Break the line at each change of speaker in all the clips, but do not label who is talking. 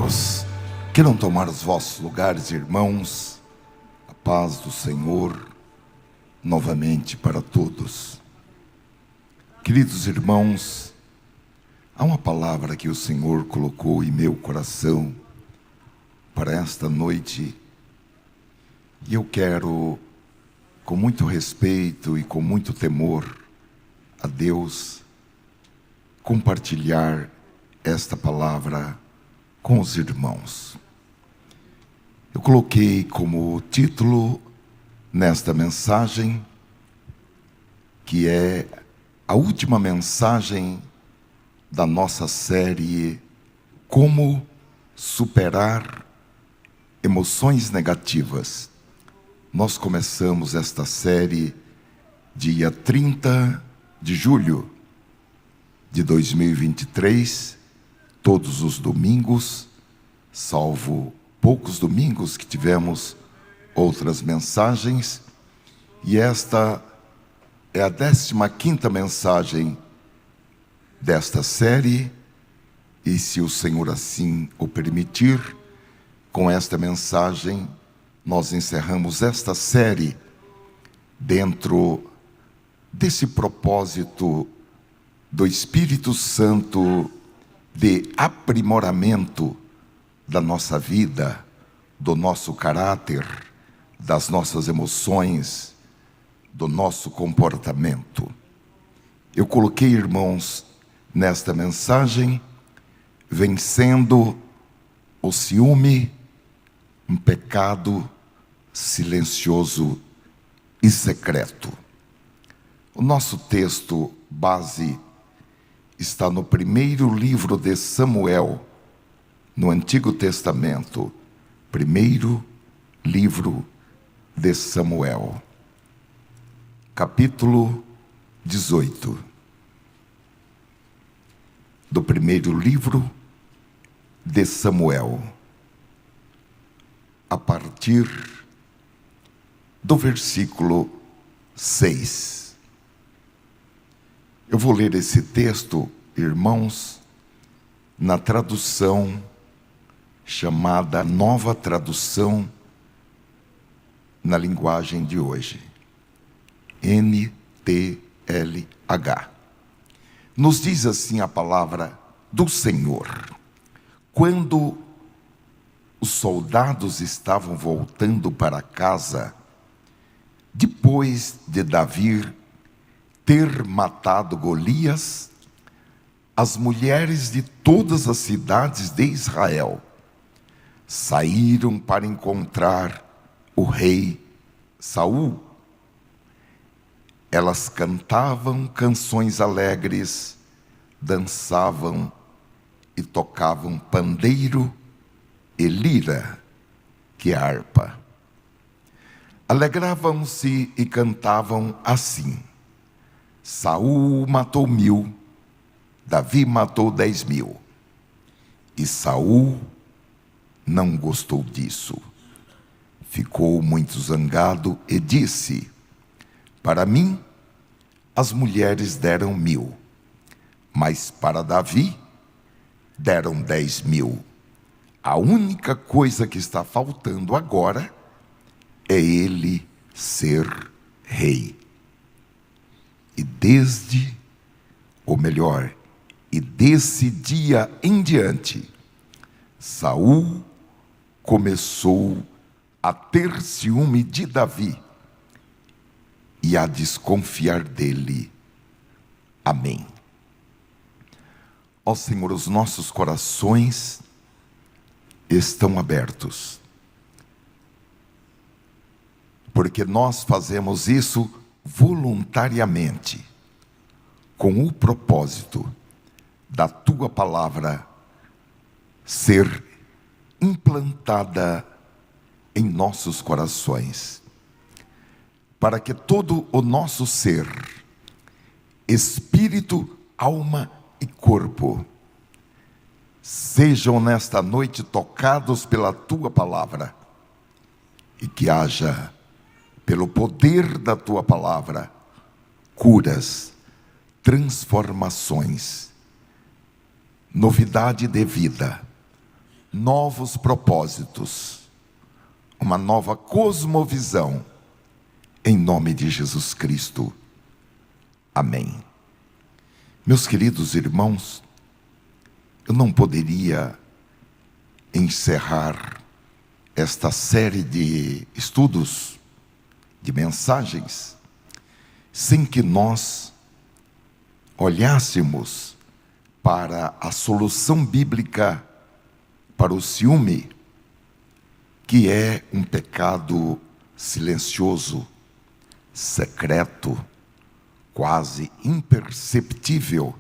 Deus. Queiram tomar os vossos lugares, irmãos. A paz do Senhor novamente para todos. Queridos irmãos, há uma palavra que o Senhor colocou em meu coração para esta noite, e eu quero, com muito respeito e com muito temor a Deus, compartilhar esta palavra com os irmãos. Eu coloquei como título nesta mensagem, que é a última mensagem da nossa série Como Superar Emoções Negativas. Nós começamos esta série dia 30 de julho de 2023, todos os domingos, salvo poucos domingos que tivemos outras mensagens, e esta é a 15ª mensagem desta série, e se o Senhor assim o permitir, com esta mensagem nós encerramos esta série dentro desse propósito do Espírito Santo de aprimoramento da nossa vida, do nosso caráter, das nossas emoções, do nosso comportamento. Eu coloquei, irmãos, nesta mensagem, vencendo o ciúme, um pecado silencioso e secreto. O nosso texto base está no primeiro livro de Samuel, no Antigo Testamento. Primeiro livro de Samuel, capítulo 18. Do primeiro livro de Samuel, a partir do versículo 6. Eu vou ler esse texto, irmãos, na tradução chamada Nova Tradução na linguagem de hoje, NTLH. Nos diz assim a palavra do Senhor: quando os soldados estavam voltando para casa, depois de Davi ter matado Golias, as mulheres de todas as cidades de Israel saíram para encontrar o rei Saul. Elas cantavam canções alegres, dançavam e tocavam pandeiro e lira, que é harpa. Alegravam-se e cantavam assim: Saul matou 1000, Davi matou 10.000. E Saul não gostou disso. Ficou muito zangado e disse: para mim, as mulheres deram 1000, mas para Davi deram 10.000. A única coisa que está faltando agora é ele ser rei. E desse dia em diante, Saul começou a ter ciúme de Davi e a desconfiar dele. Amém. Ó Senhor, os nossos corações estão abertos, porque nós fazemos isso voluntariamente, com o propósito da Tua palavra ser implantada em nossos corações, para que todo o nosso ser, espírito, alma e corpo, sejam nesta noite tocados pela Tua palavra, e que haja, pelo poder da Tua palavra, curas, transformações, novidade de vida, novos propósitos, uma nova cosmovisão, em nome de Jesus Cristo. Amém. Meus queridos irmãos, eu não poderia encerrar esta série de estudos, de mensagens, sem que nós olhássemos para a solução bíblica para o ciúme, que é um pecado silencioso, secreto, quase imperceptível,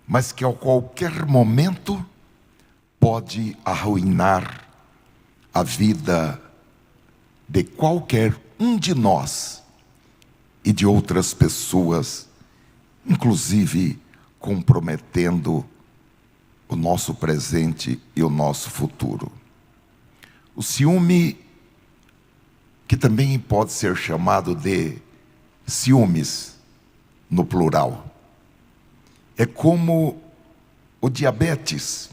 mas que a qualquer momento pode arruinar a vida de qualquer um de nós e de outras pessoas, inclusive comprometendo o nosso presente e o nosso futuro. O ciúme, que também pode ser chamado de ciúmes, no plural, é como o diabetes,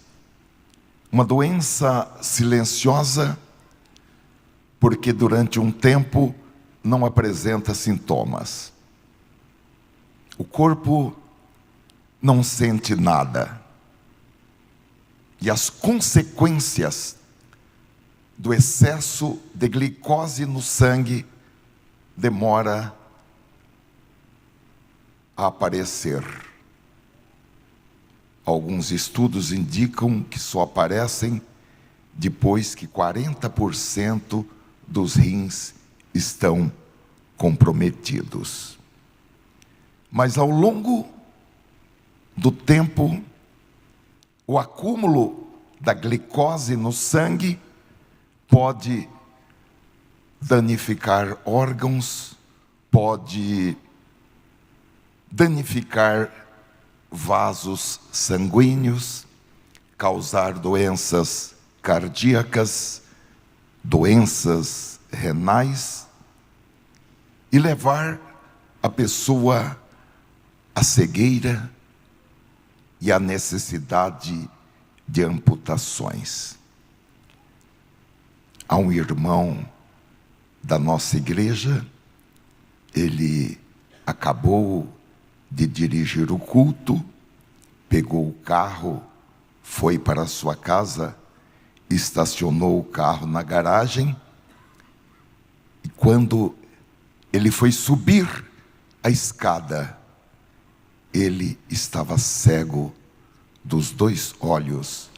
uma doença silenciosa, porque durante um tempo não apresenta sintomas. O corpo não sente nada. E as consequências do excesso de glicose no sangue demora a aparecer. Alguns estudos indicam que só aparecem depois que 40% dos rins estão comprometidos. Mas ao longo do tempo, o acúmulo da glicose no sangue pode danificar órgãos, pode danificar vasos sanguíneos, causar doenças cardíacas, doenças renais e levar a pessoa à cegueira e à necessidade de amputações. Há um irmão da nossa igreja, ele acabou de dirigir o culto, pegou o carro, foi para a sua casa, estacionou o carro na garagem, e quando ele foi subir a escada, ele estava cego dos 2 olhos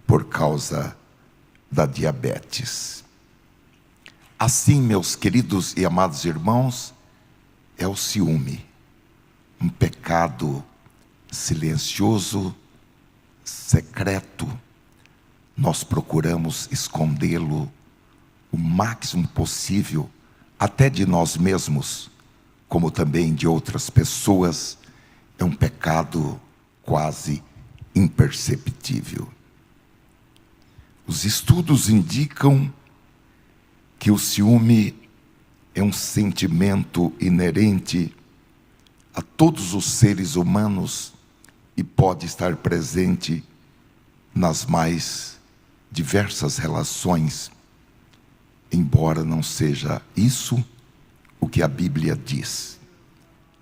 por causa da diabetes. Assim, meus queridos e amados irmãos, é o ciúme, um pecado silencioso, secreto. Nós procuramos escondê-lo o máximo possível, até de nós mesmos, como também de outras pessoas. É um pecado quase imperceptível. Os estudos indicam que o ciúme é um sentimento inerente a todos os seres humanos e pode estar presente nas mais diversas relações, embora não seja isso o que a Bíblia diz.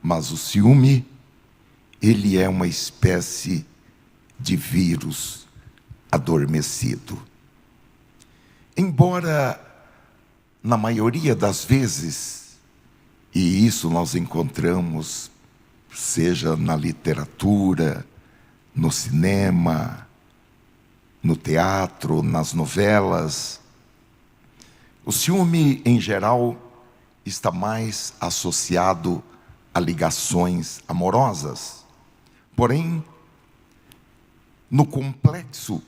Mas o ciúme, ele é uma espécie de vírus adormecido. Embora, na maioria das vezes, e isso nós encontramos, seja na literatura, no cinema, no teatro, nas novelas, o ciúme, em geral, está mais associado a ligações amorosas. Porém, no complexo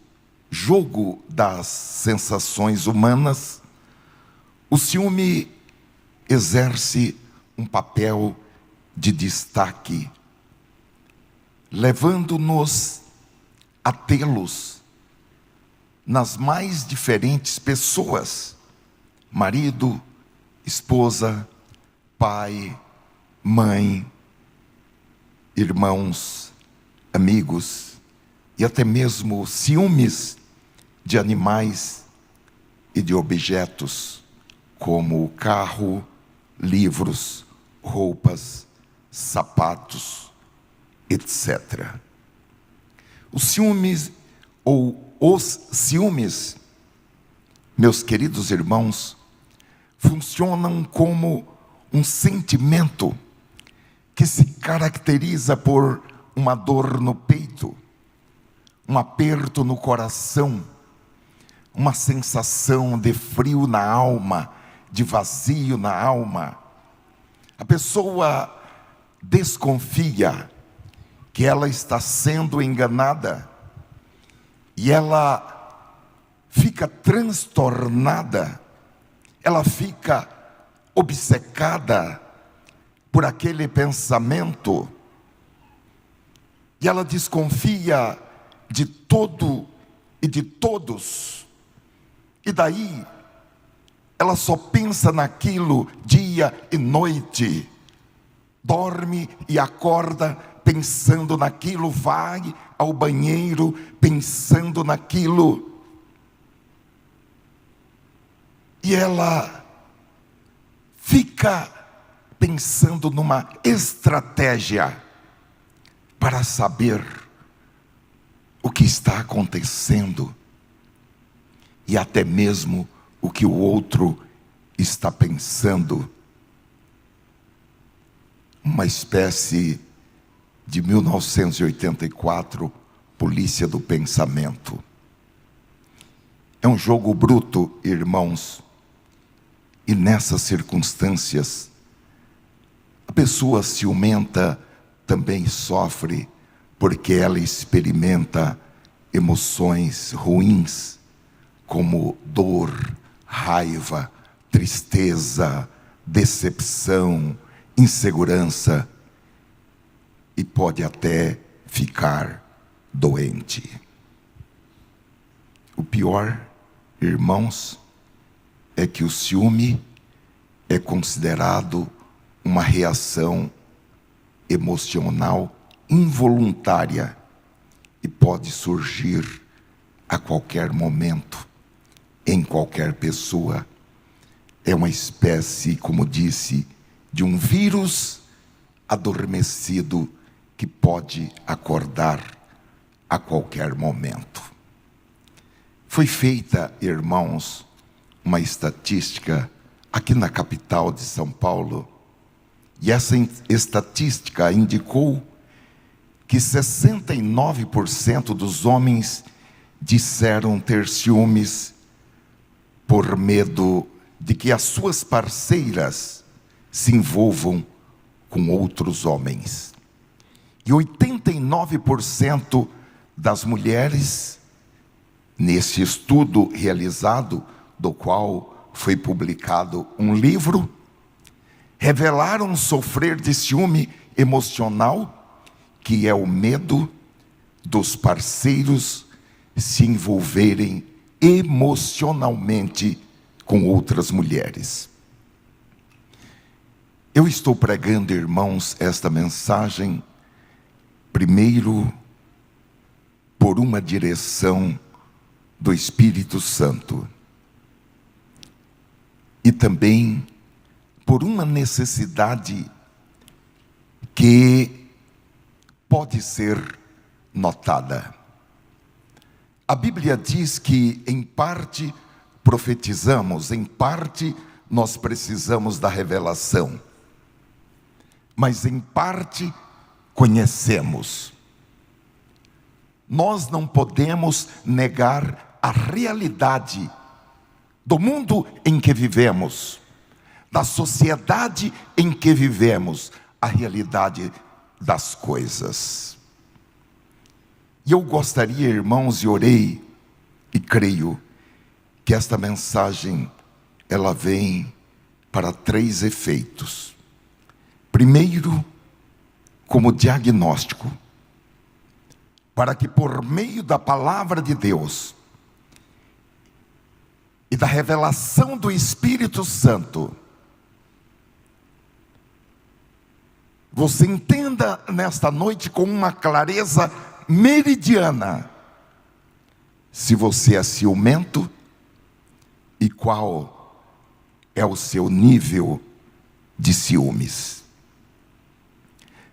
jogo das sensações humanas, o ciúme exerce um papel de destaque, levando-nos a tê-los nas mais diferentes pessoas: marido, esposa, pai, mãe, irmãos, amigos, e até mesmo ciúmes de animais e de objetos, como carro, livros, roupas, sapatos, etc. Os ciúmes, meus queridos irmãos, funcionam como um sentimento que se caracteriza por uma dor no peito, um aperto no coração, uma sensação de frio na alma, de vazio na alma. A pessoa desconfia que ela está sendo enganada e ela fica transtornada, ela fica obcecada por aquele pensamento e ela desconfia de todo e de todos, e daí ela só pensa naquilo dia e noite, dorme e acorda pensando naquilo, vai ao banheiro pensando naquilo, e ela fica pensando numa estratégia para saber o que está acontecendo e até mesmo o que o outro está pensando. Uma espécie de 1984, polícia do pensamento. É um jogo bruto, irmãos, e nessas circunstâncias, a pessoa ciumenta também sofre, porque ela experimenta emoções ruins, como dor, raiva, tristeza, decepção, insegurança, e pode até ficar doente. O pior, irmãos, é que o ciúme é considerado uma reação emocional involuntária e pode surgir a qualquer momento, em qualquer pessoa. É uma espécie, como disse, de um vírus adormecido que pode acordar a qualquer momento. Foi feita, irmãos, uma estatística aqui na capital de São Paulo, e essa estatística indicou que 69% dos homens disseram ter ciúmes por medo de que as suas parceiras se envolvam com outros homens. E 89% das mulheres, nesse estudo realizado, do qual foi publicado um livro, revelaram sofrer de ciúme emocional, que é o medo dos parceiros se envolverem emocionalmente com outras mulheres. Eu estou pregando, irmãos, esta mensagem, primeiro, por uma direção do Espírito Santo, e também por uma necessidade que pode ser notada. A Bíblia diz que em parte profetizamos, em parte nós precisamos da revelação, mas em parte conhecemos. Nós não podemos negar a realidade do mundo em que vivemos, da sociedade em que vivemos, a realidade das coisas. E eu gostaria, irmãos, e orei, e creio, que esta mensagem, ela vem para 3 efeitos. Primeiro, como diagnóstico, para que por meio da palavra de Deus e da revelação do Espírito Santo, você entenda nesta noite com uma clareza meridiana se você é ciumento e qual é o seu nível de ciúmes.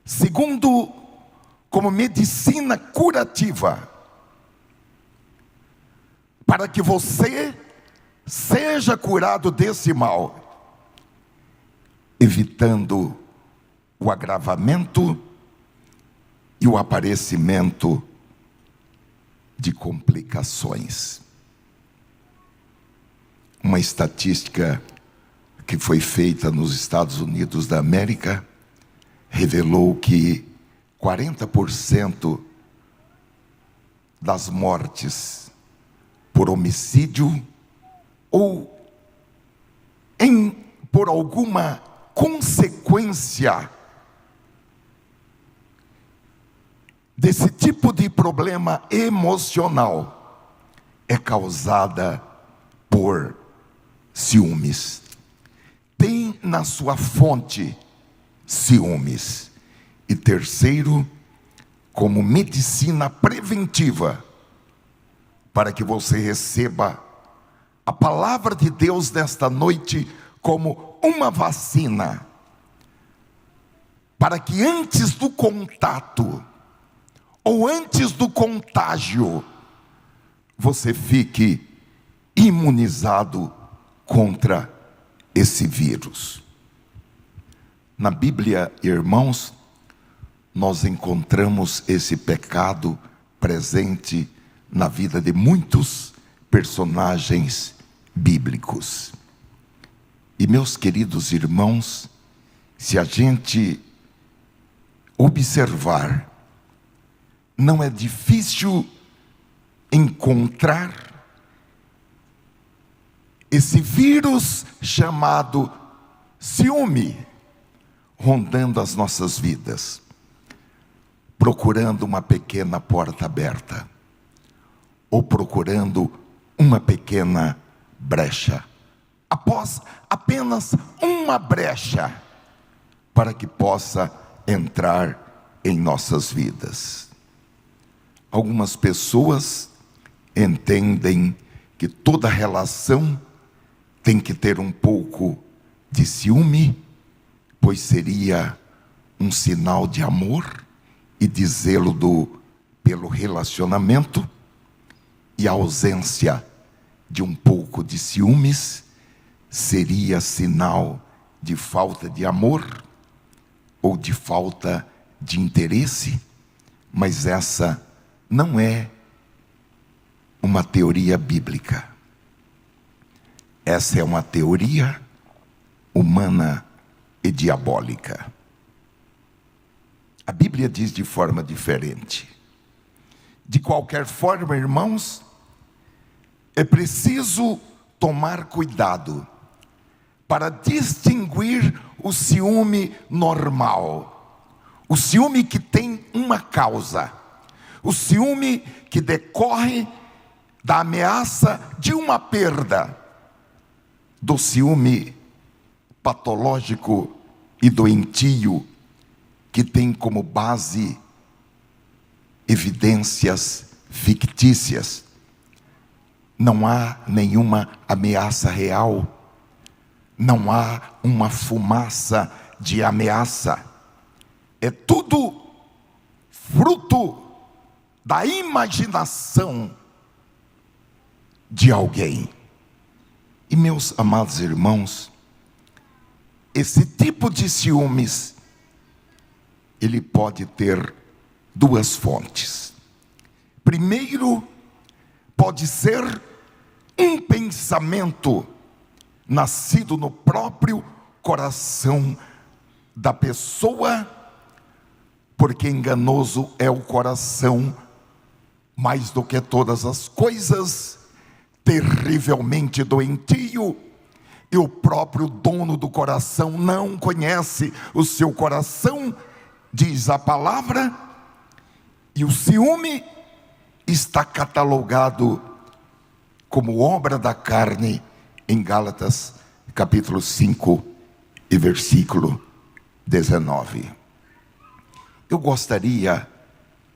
Segundo, como medicina curativa, para que você seja curado desse mal, evitando o agravamento e o aparecimento de complicações. Uma estatística que foi feita nos Estados Unidos da América revelou que 40% das mortes por homicídio ou por alguma consequência desse tipo de problema emocional é causada por ciúmes. Tem na sua fonte ciúmes. E terceiro, como medicina preventiva, para que você receba a palavra de Deus nesta noite como uma vacina, para que antes do contato ou antes do contágio, você fique imunizado contra esse vírus. Na Bíblia, irmãos, nós encontramos esse pecado presente na vida de muitos personagens bíblicos. E meus queridos irmãos, se a gente observar, não é difícil encontrar esse vírus chamado ciúme rondando as nossas vidas, procurando uma pequena porta aberta, ou procurando uma pequena brecha, após apenas uma brecha, para que possa entrar em nossas vidas. Algumas pessoas entendem que toda relação tem que ter um pouco de ciúme, pois seria um sinal de amor e de zelo pelo relacionamento, e a ausência de um pouco de ciúmes seria sinal de falta de amor ou de falta de interesse. Mas essa não é uma teoria bíblica. Essa é uma teoria humana e diabólica. A Bíblia diz de forma diferente. De qualquer forma, irmãos, é preciso tomar cuidado para distinguir o ciúme normal, o ciúme que tem uma causa, o ciúme que decorre da ameaça de uma perda, do ciúme patológico e doentio, que tem como base evidências fictícias. Não há nenhuma ameaça real, não há uma fumaça de ameaça. É tudo fruto da imaginação de alguém. E meus amados irmãos, esse tipo de ciúmes, ele pode ter duas fontes. Primeiro, pode ser um pensamento nascido no próprio coração da pessoa, porque enganoso é o coração mais do que todas as coisas, terrivelmente doentio, e o próprio dono do coração não conhece o seu coração, diz a palavra. E o ciúme está catalogado como obra da carne em Gálatas capítulo 5 e versículo 19. Eu gostaria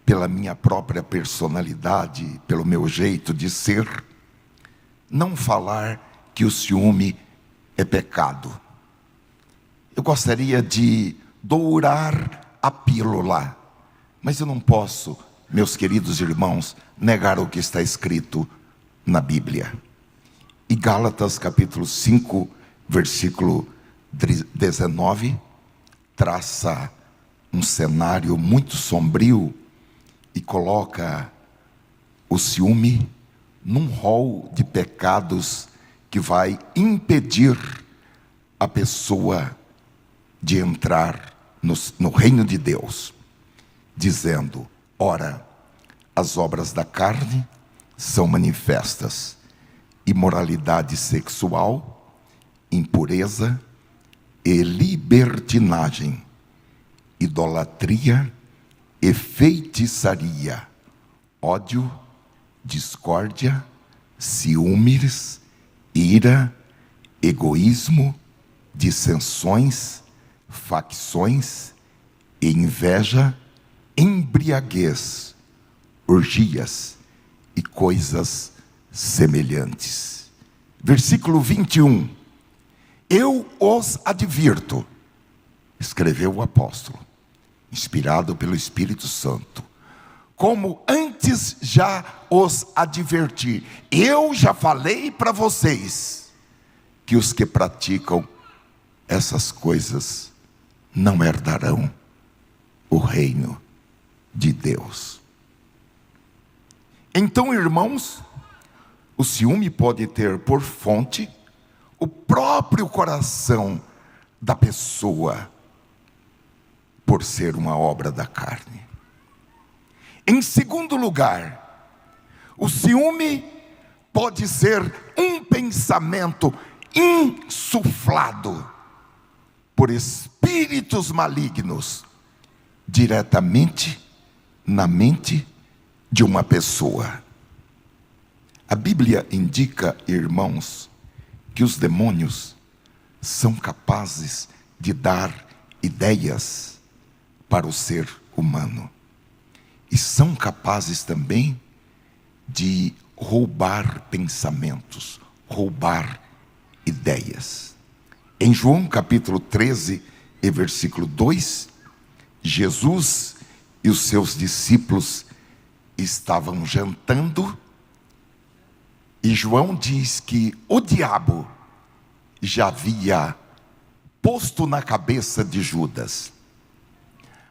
pela minha própria personalidade, pelo meu jeito de ser, não falar que o ciúme é pecado. Eu gostaria de dourar a pílula, mas eu não posso, meus queridos irmãos, negar o que está escrito na Bíblia. E Gálatas capítulo 5, versículo 19, traça um cenário muito sombrio e coloca o ciúme num rol de pecados que vai impedir a pessoa de entrar no reino de Deus, dizendo: ora, as obras da carne são manifestas: imoralidade sexual, impureza e libertinagem, idolatria e feitiçaria, ódio, discórdia, ciúmes, ira, egoísmo, dissensões, facções e inveja, embriaguez, orgias e coisas semelhantes. Versículo 21. Eu os advirto, escreveu o apóstolo, inspirado pelo Espírito Santo, como antes já os adverti. Eu já falei para vocês que os que praticam essas coisas não herdarão o reino de Deus. Então, irmãos, o ciúme pode ter por fonte o próprio coração da pessoa, por ser uma obra da carne. Em segundo lugar, o ciúme pode ser um pensamento insuflado por espíritos malignos diretamente na mente de uma pessoa. A Bíblia indica, irmãos, que os demônios são capazes de dar ideias para o ser humano. E são capazes também de roubar pensamentos, roubar ideias. Em João capítulo 13 e versículo 2, Jesus e os seus discípulos estavam jantando, e João diz que o diabo já havia posto na cabeça de Judas.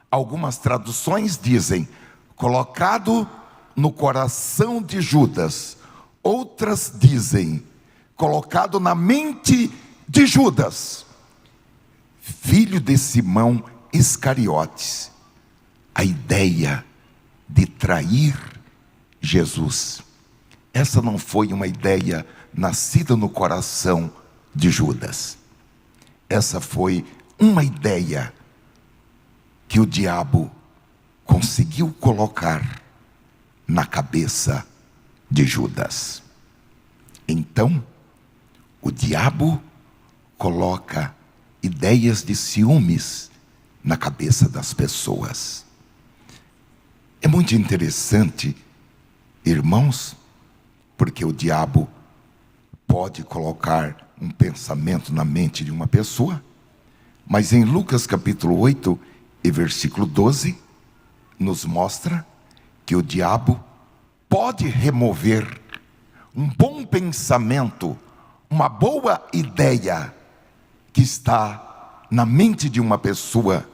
Algumas traduções dizem colocado no coração de Judas. Outras dizem colocado na mente de Judas, filho de Simão Iscariotes, a ideia de trair Jesus. Essa não foi uma ideia nascida no coração de Judas. Essa foi uma ideia que o diabo conseguiu colocar na cabeça de Judas. Então, o diabo coloca ideias de ciúmes na cabeça das pessoas. É muito interessante, irmãos, porque o diabo pode colocar um pensamento na mente de uma pessoa, mas em Lucas capítulo 8 e versículo 12, nos mostra que o diabo pode remover um bom pensamento, uma boa ideia que está na mente de uma pessoa,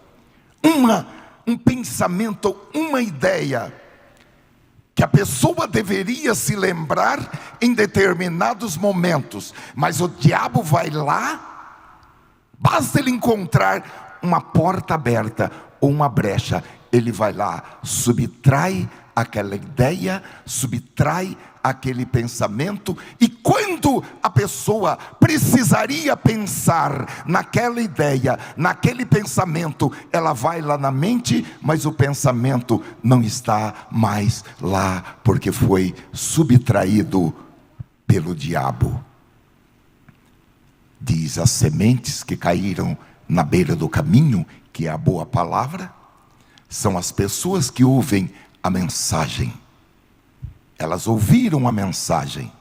um pensamento, uma ideia que a pessoa deveria se lembrar em determinados momentos, mas o diabo vai lá, basta ele encontrar uma porta aberta ou uma brecha, ele vai lá, subtrai aquela ideia, subtrai aquele pensamento, e quando a pessoa precisaria pensar naquela ideia, naquele pensamento, ela vai lá na mente, mas o pensamento não está mais lá, porque foi subtraído pelo diabo. Diz: as sementes que caíram na beira do caminho, que é a boa palavra, são as pessoas que ouvem a mensagem. Elas ouviram a mensagem.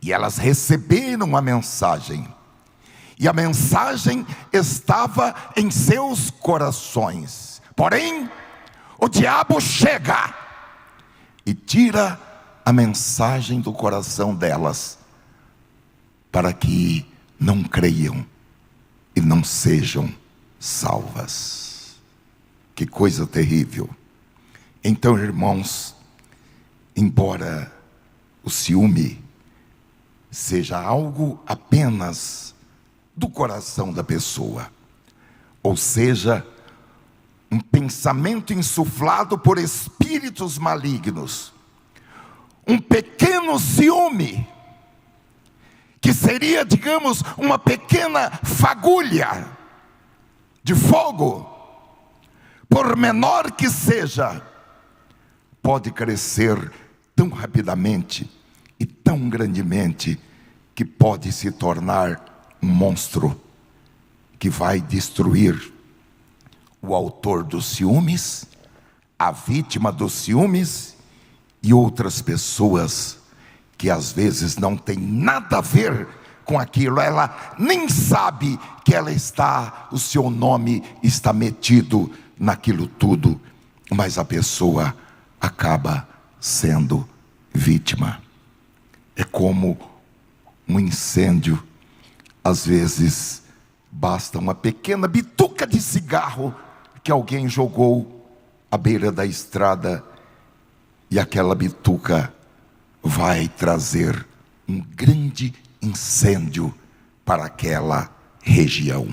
E elas receberam a mensagem. E a mensagem estava em seus corações. Porém, o diabo chega e tira a mensagem do coração delas, para que não creiam e não sejam salvas. Que coisa terrível. Então, irmãos, embora o ciúme seja algo apenas do coração da pessoa, ou seja, um pensamento insuflado por espíritos malignos, um pequeno ciúme, que seria, digamos, uma pequena fagulha de fogo, por menor que seja, pode crescer tão rapidamente e tão grandemente, que pode se tornar um monstro que vai destruir o autor dos ciúmes, a vítima dos ciúmes e outras pessoas que às vezes não tem nada a ver com aquilo. Ela nem sabe que o seu nome está metido naquilo tudo, mas a pessoa acaba sendo vítima. É como um incêndio. Às vezes basta uma pequena bituca de cigarro que alguém jogou à beira da estrada, e aquela bituca vai trazer um grande incêndio para aquela região.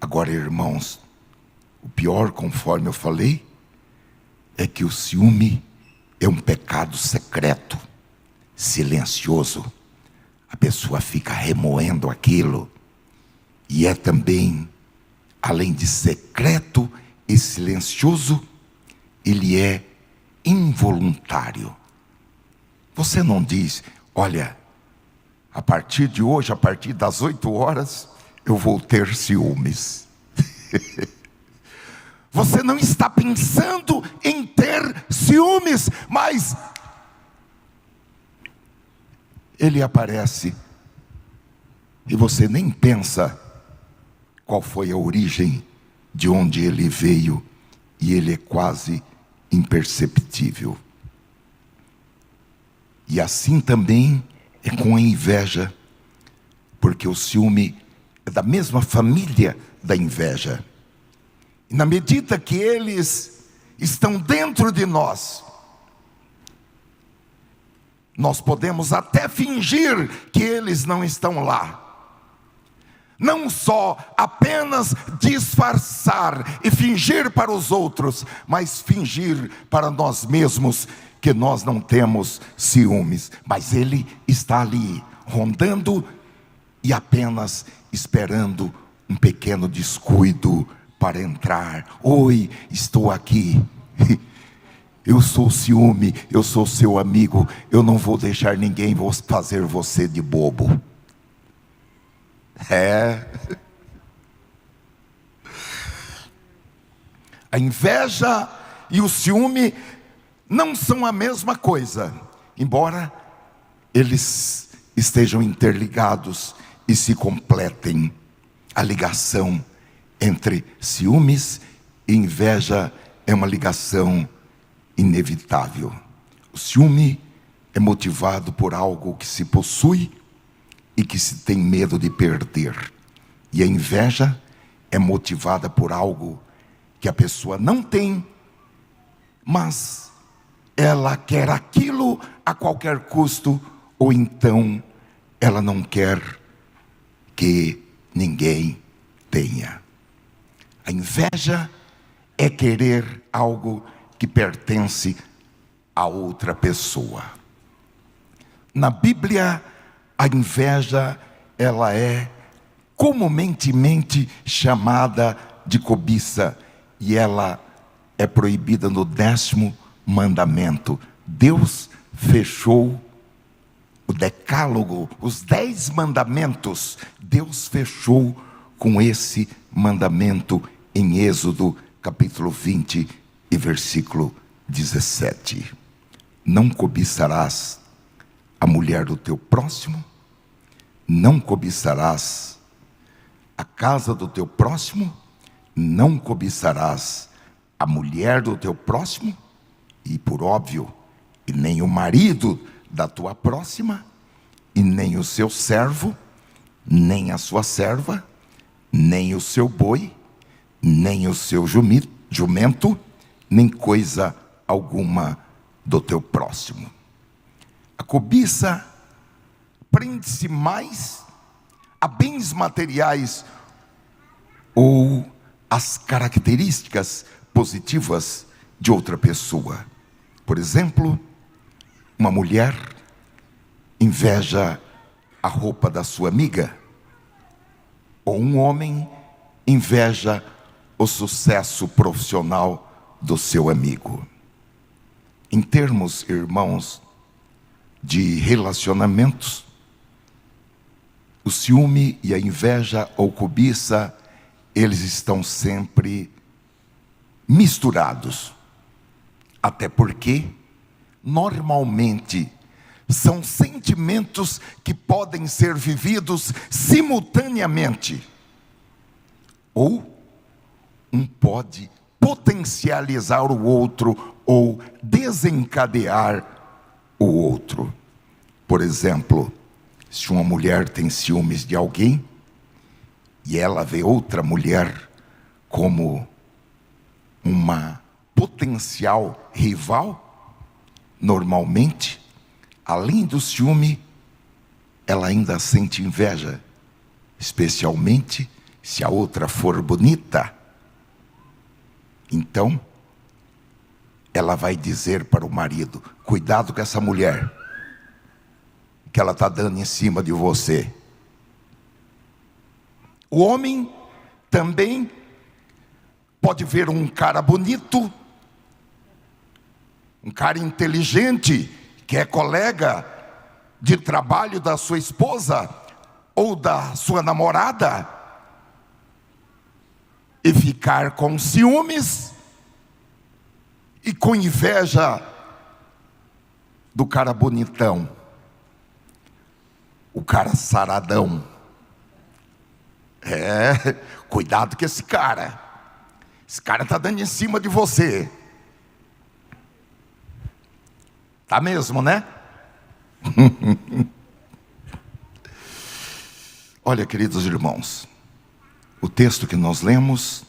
Agora, irmãos, o pior, conforme eu falei, é que o ciúme é um pecado secreto, silencioso. A pessoa fica remoendo aquilo, e é também, além de secreto e silencioso, ele é involuntário. Você não diz: olha, a partir de hoje, a partir das 8 horas, eu vou ter ciúmes. Você não está pensando em ter ciúmes, mas ele aparece, e você nem pensa qual foi a origem, de onde ele veio, e ele é quase imperceptível. E assim também é com a inveja, porque o ciúme é da mesma família da inveja. E na medida que eles estão dentro de nós, nós podemos até fingir que eles não estão lá. Não só apenas disfarçar e fingir para os outros, mas fingir para nós mesmos que nós não temos ciúmes. Mas ele está ali, rondando e apenas esperando um pequeno descuido para entrar. Oi, estou aqui. Eu sou ciúme, eu sou seu amigo, eu não vou deixar ninguém fazer você de bobo. A inveja e o ciúme não são a mesma coisa, embora eles estejam interligados e se completem. A ligação entre ciúmes e inveja é uma ligação inevitável. O ciúme é motivado por algo que se possui e que se tem medo de perder. E a inveja é motivada por algo que a pessoa não tem, mas ela quer aquilo a qualquer custo, ou então ela não quer que ninguém tenha. A inveja é querer algo que pertence a outra pessoa. Na Bíblia, a inveja, ela é comumente chamada de cobiça, e ela é proibida no 10º mandamento. Deus fechou o decálogo, os 10 mandamentos, Deus fechou com esse mandamento em Êxodo capítulo 20, e versículo 17. Não cobiçarás a mulher do teu próximo, não cobiçarás a casa do teu próximo, não cobiçarás a mulher do teu próximo, e por óbvio, e nem o marido da tua próxima, e nem o seu servo, nem a sua serva, nem o seu boi, nem o seu jumento, nem coisa alguma do teu próximo. A cobiça prende-se mais a bens materiais ou as características positivas de outra pessoa. Por exemplo, uma mulher inveja a roupa da sua amiga, ou um homem inveja o sucesso profissional do seu amigo. Em termos, irmãos, de relacionamentos, o ciúme e a inveja ou cobiça, eles estão sempre misturados. Até porque, normalmente, são sentimentos que podem ser vividos simultaneamente. Ou um pode potencializar o outro ou desencadear o outro. Por exemplo, se uma mulher tem ciúmes de alguém e ela vê outra mulher como uma potencial rival, normalmente, além do ciúme, ela ainda sente inveja, especialmente se a outra for bonita. Então, ela vai dizer para o marido: cuidado com essa mulher, que ela está dando em cima de você. O homem também pode ver um cara bonito, um cara inteligente, que é colega de trabalho da sua esposa ou da sua namorada, e ficar com ciúmes e com inveja do cara bonitão, o cara saradão. Cuidado com esse cara está dando em cima de você. Tá mesmo, né? Olha, queridos irmãos, o texto que nós lemos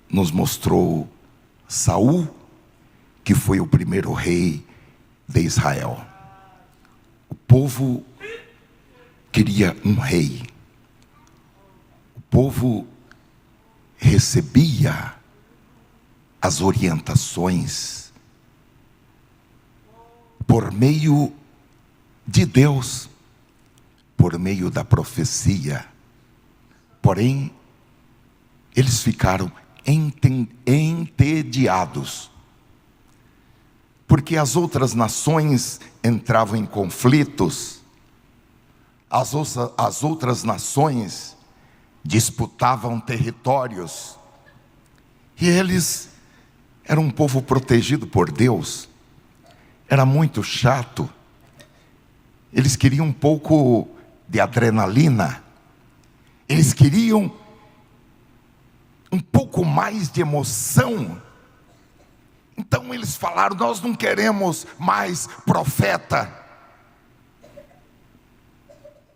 nos mostrou Saul, que foi o primeiro rei de Israel. O povo queria um rei. O povo recebia as orientações por meio de Deus, por meio da profecia. Porém, eles ficaram entediados, porque as outras nações entravam em conflitos, as outras nações disputavam territórios, e eles eram um povo protegido por Deus. Era muito chato. Eles queriam um pouco de adrenalina, eles queriam um pouco mais de emoção. Então eles falaram: nós não queremos mais profeta,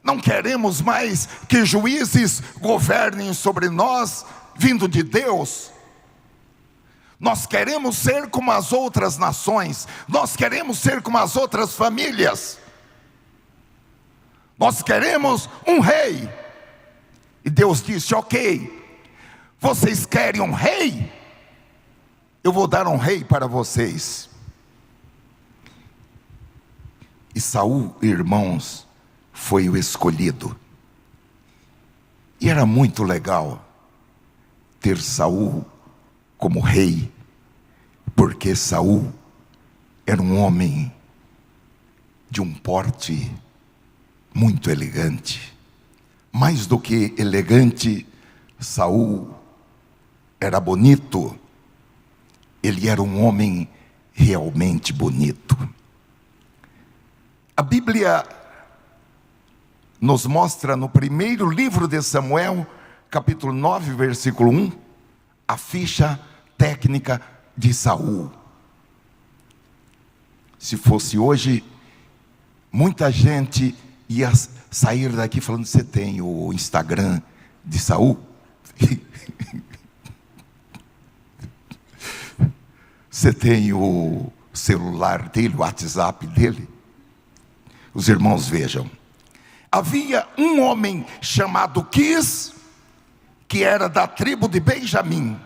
não queremos mais que juízes governem sobre nós, vindo de Deus. Nós queremos ser como as outras nações, nós queremos ser como as outras famílias, nós queremos um rei. E Deus disse: ok, vocês querem um rei? Eu vou dar um rei para vocês. E Saul, irmãos, foi o escolhido. E era muito legal ter Saul como rei, porque Saul era um homem de um porte muito elegante. Mais do que elegante, Saul era bonito. ele era um homem realmente bonito. A Bíblia nos mostra no primeiro livro de Samuel, capítulo 9, versículo 1, a ficha técnica de Saul. Se fosse hoje, muita gente ia sair daqui falando: você tem o Instagram de Saul? Você tem o celular dele, o WhatsApp dele? Os irmãos vejam. Havia um homem chamado Quis, que era da tribo de Benjamim.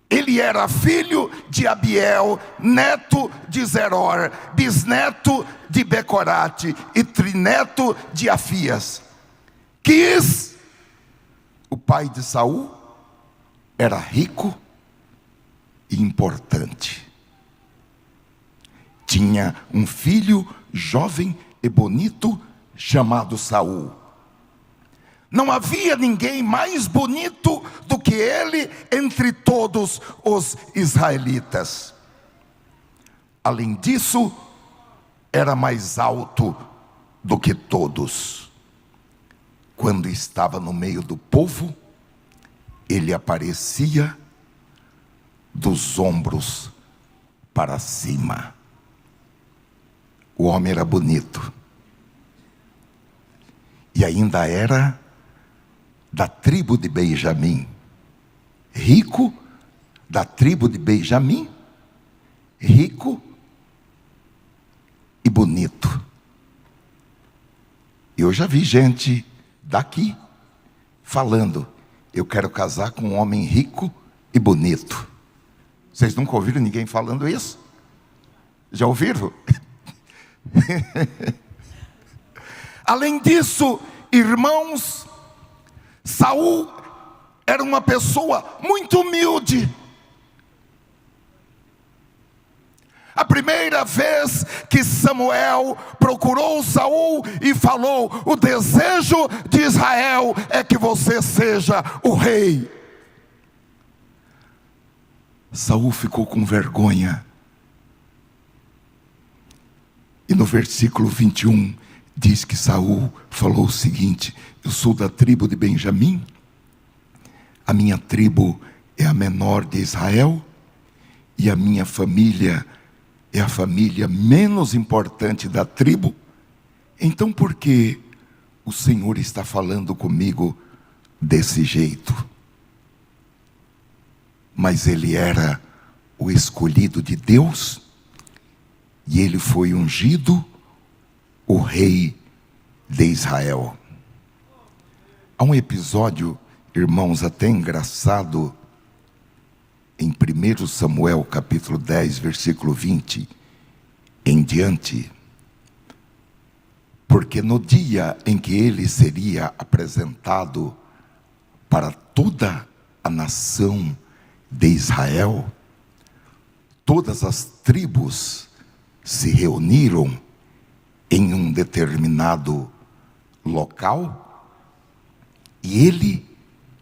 Ele era filho de Abiel, neto de Zeror, bisneto de Becorate e trineto de Afias. Quis, o pai de Saul, era rico e importante. Tinha um filho jovem e bonito chamado Saul. Não havia ninguém mais bonito do que ele entre todos os israelitas. Além disso, era mais alto do que todos. Quando estava no meio do povo, ele aparecia dos ombros para cima. O homem era bonito. E ainda era da tribo de Benjamim. Rico, da tribo de Benjamim. Rico e bonito. Eu já vi gente daqui falando: eu quero casar com um homem rico e bonito. Vocês nunca ouviram ninguém falando isso? Já ouviram? Além disso, irmãos, Saul era uma pessoa muito humilde. A primeira vez que Samuel procurou Saul e falou: o desejo de Israel é que você seja o rei. Saul ficou com vergonha. E no versículo 21 diz que Saul falou o seguinte: eu sou da tribo de Benjamim, a minha tribo é a menor de Israel, e a minha família é a família menos importante da tribo. Então por que o Senhor está falando comigo desse jeito? Mas ele era o escolhido de Deus, e ele foi ungido o rei de Israel. Há um episódio, irmãos, até engraçado, em 1 Samuel capítulo 10, versículo 20 em diante. Porque no dia em que ele seria apresentado para toda a nação de Israel, todas as tribos se reuniram em um determinado local, e ele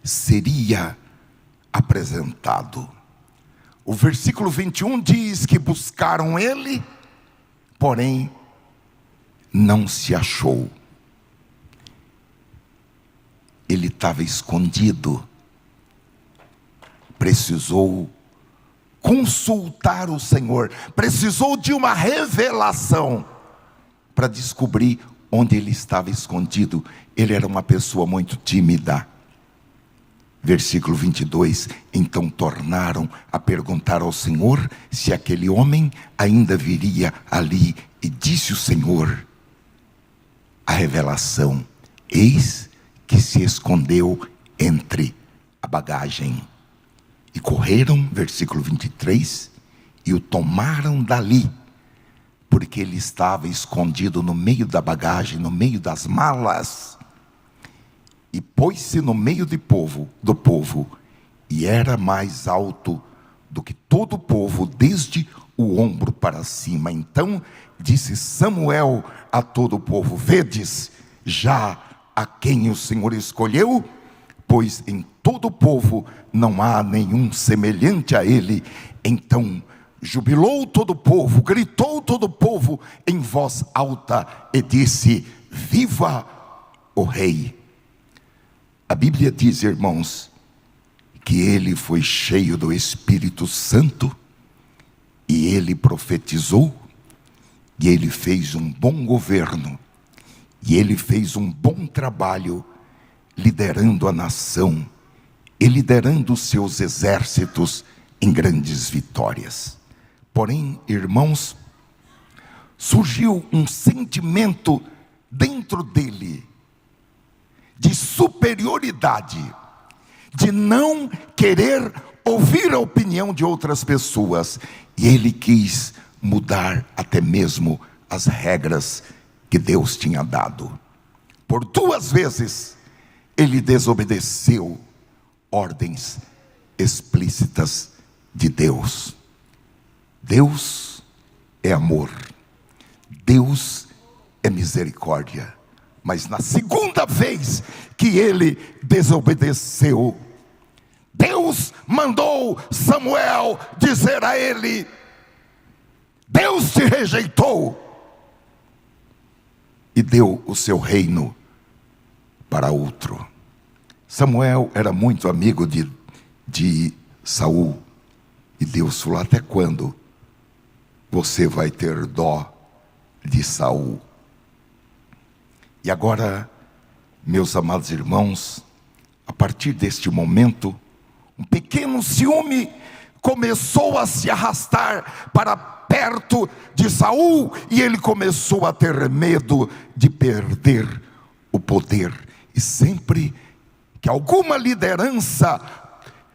seria apresentado. O versículo 21 diz que buscaram ele, porém não se achou. Ele estava escondido. Precisou consultar o Senhor, precisou de uma revelação para descobrir onde ele estava escondido. Ele era uma pessoa muito tímida. Versículo 22, então tornaram a perguntar ao Senhor se aquele homem ainda viria ali, e disse o Senhor a revelação: eis que se escondeu entre a bagagem. E correram, versículo 23, e o tomaram dali, porque ele estava escondido no meio da bagagem, no meio das malas. E pôs-se no meio do povo, e era mais alto do que todo o povo, desde o ombro para cima. Então disse Samuel a todo o povo: vedes já a quem o Senhor escolheu pois em todo o povo não há nenhum semelhante a ele. Então jubilou todo o povo, gritou todo o povo em voz alta e disse: viva o rei! A Bíblia diz, irmãos, que ele foi cheio do Espírito Santo, e ele profetizou, e ele fez um bom governo, e ele fez um bom trabalho, liderando a nação, e liderando os seus exércitos em grandes vitórias. Porém, irmãos, surgiu um sentimento dentro dele, de superioridade, de não querer ouvir a opinião de outras pessoas, e ele quis mudar até mesmo as regras que Deus tinha dado. Por 2 vezes ele desobedeceu ordens explícitas de Deus. Deus é amor, Deus é misericórdia, mas na segunda vez que ele desobedeceu, Deus mandou Samuel dizer a ele: Deus te rejeitou e deu o seu reino para outro. Samuel era muito amigo de Saul, e Deus falou: até quando você vai ter dó de Saul? E agora, meus amados irmãos, a partir deste momento, um pequeno ciúme começou a se arrastar para perto de Saul, e ele começou a ter medo de perder o poder. E sempre que alguma liderança,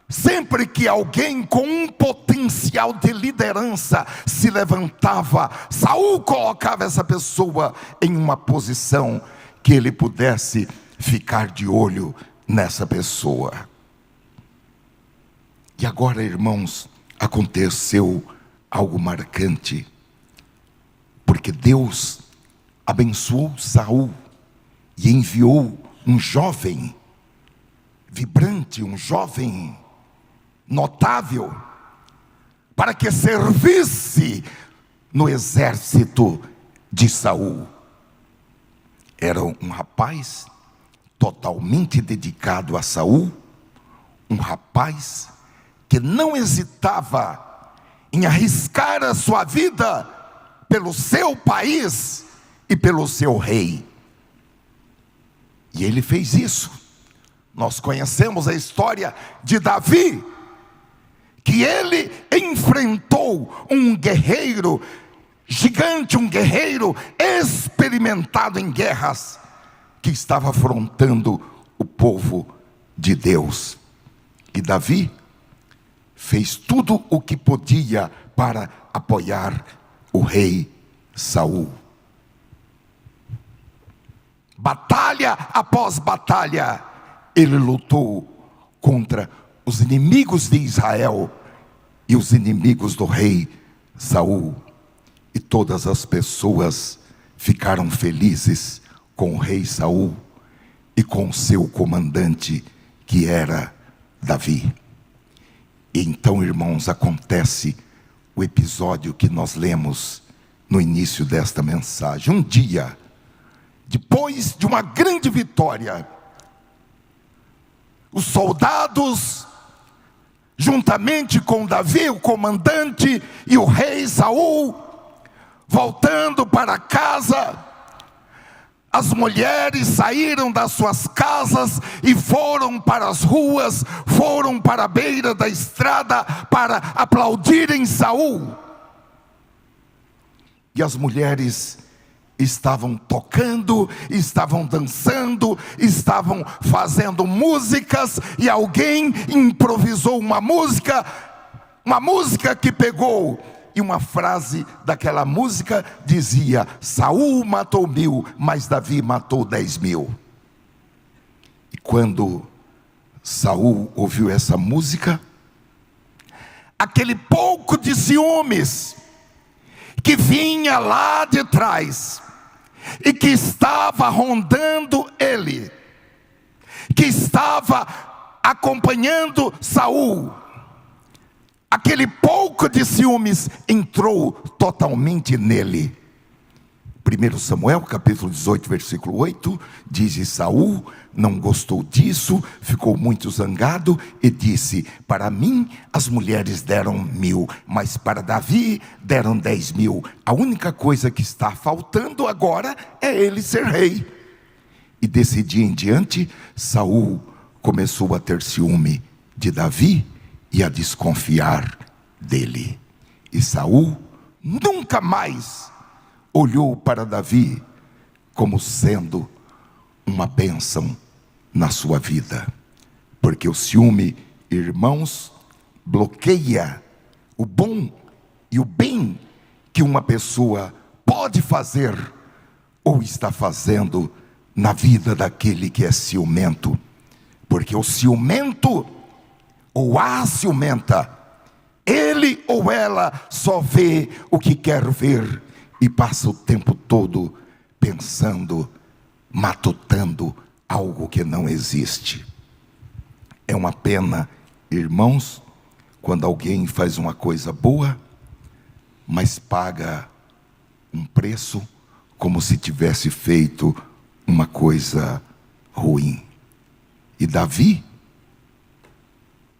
sempre que alguém com um potencial de liderança se levantava, Saul colocava essa pessoa em uma posição que ele pudesse ficar de olho nessa pessoa. E agora, irmãos, aconteceu algo marcante, porque Deus abençoou Saul e enviou um jovem vibrante, um jovem notável, para que servisse no exército de Saul. Era um rapaz totalmente dedicado a Saul, um rapaz que não hesitava em arriscar a sua vida pelo seu país e pelo seu rei. E ele fez isso. Nós conhecemos a história de Davi, que ele enfrentou um guerreiro gigante, um guerreiro experimentado em guerras, que estava afrontando o povo de Deus. E Davi fez tudo o que podia para apoiar o rei Saul. Batalha após batalha, ele lutou contra os inimigos de Israel e os inimigos do rei Saul. E todas as pessoas ficaram felizes com o rei Saul e com seu comandante, que era Davi. E então, irmãos, acontece o episódio que nós lemos no início desta mensagem. Um dia, depois de uma grande vitória, os soldados, juntamente com Davi, o comandante, e o rei Saul, voltando para casa, as mulheres saíram das suas casas e foram para as ruas, foram para a beira da estrada para aplaudirem Saul. E as mulheres estavam tocando, estavam dançando, estavam fazendo músicas, e alguém improvisou uma música que pegou. E uma frase daquela música dizia: Saul matou 1000, mas Davi matou 10.000. E quando Saul ouviu essa música, aquele pouco de ciúmes que vinha lá de trás e que estava rondando ele, que estava acompanhando Saul, aquele pouco de ciúmes entrou totalmente nele. 1 Samuel capítulo 18, versículo 8, diz: e Saul não gostou disso, ficou muito zangado e disse: para mim as mulheres deram 1000, mas para Davi deram 10.000. A única coisa que está faltando agora é ele ser rei. E desse dia em diante, Saul começou a ter ciúme de Davi e a desconfiar dele. E Saul nunca mais olhou para Davi como sendo uma bênção na sua vida. Porque o ciúme, irmãos, bloqueia o bom e o bem que uma pessoa pode fazer ou está fazendo na vida daquele que é ciumento. Porque o ciumento ou a ciumenta, ele ou ela só vê o que quer ver e passa o tempo todo pensando, matutando algo que não existe. É uma pena, irmãos, quando alguém faz uma coisa boa, mas paga um preço como se tivesse feito uma coisa ruim. E Davi